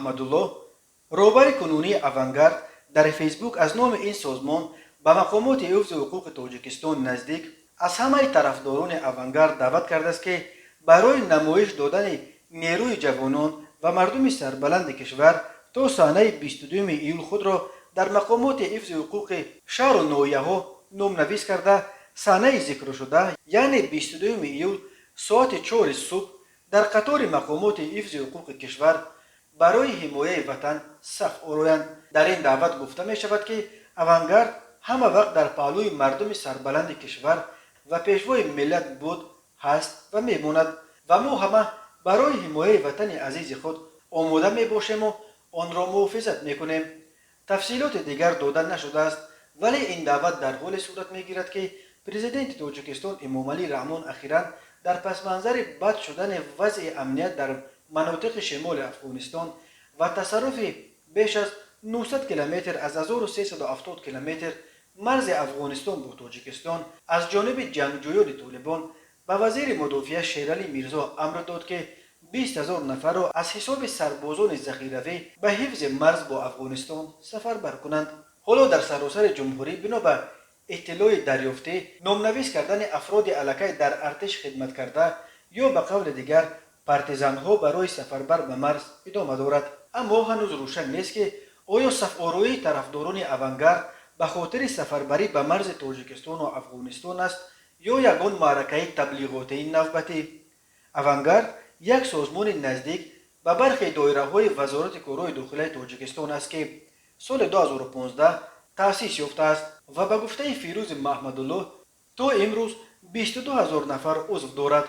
محمدالله روبر کنونی اوانگارد در فیسبوک از نام این سازمان به مقامات حفظ حقوق تاجیکستان نزدیک از همه طرفداران اوانگارد دعوت کرده است که برای نمایش دادن نیروی جوانان و مردم سربلند کشور تا صحنه 22 ایول خود را در مقامات حفظ حقوق شهر و ناحیه ها نامنویس کرده صحنه ذکر شده یعنی 22 ایول ساعت 4 صبح در قطار مقامات حفظ حقوق کشور برای حمایه وطن صف آرایند. در این دعوت گفته می شود که اوانگارد همه وقت در پهلوی مردم سربلند کشور و پیشوای ملت بود هست و می ماند و ما همه برای حمایه وطن عزیز خود آماده می باشیم و آن را محافظت می کنیم. تفصیلات دیگر داده نشده است ولی این دعوت در حال صورت می گیرد که پرزیدنت تاجیکستان امامعلی رحمان اخیراً در پس منظر بد شدن وضع امنیت در مناطق شمال افغانستان و تصرف بیش از 900 کیلومتر از 1370 کیلومتر مرز افغانستان با تاجیکستان از جانب جنگجویان طالبان به وزیر مدافع شیرعلی میرزا امر داد که 20,000 نفر را از حساب سربازان ذخیروی به حفظ مرز با افغانستان سفربر کنند. حالا در سراسر جمهوری بنا به اطلاع دریافته نامنویس کردن افراد علاقه در ارتش خدمت کرده یا به قول دیگر پارتیزانها برای سفربر به مرز ادامه دارد. اما هنوز روشن نیست که آیا صف آرایی طرفداران اوانگارد به خاطر سفربری به مرز تاجیکستان و افغانستان است یا یگان معرکه تبلیغاتی نوبتی. اوانگارد یک سازمان نزدیک به برخی دایره‌های وزارت کارهای داخلی تاجیکستان است که سال 2015 تأسیس یافته است و به گفته فیروز محمدالله تا امروز 22,000 نفر عضو دارد.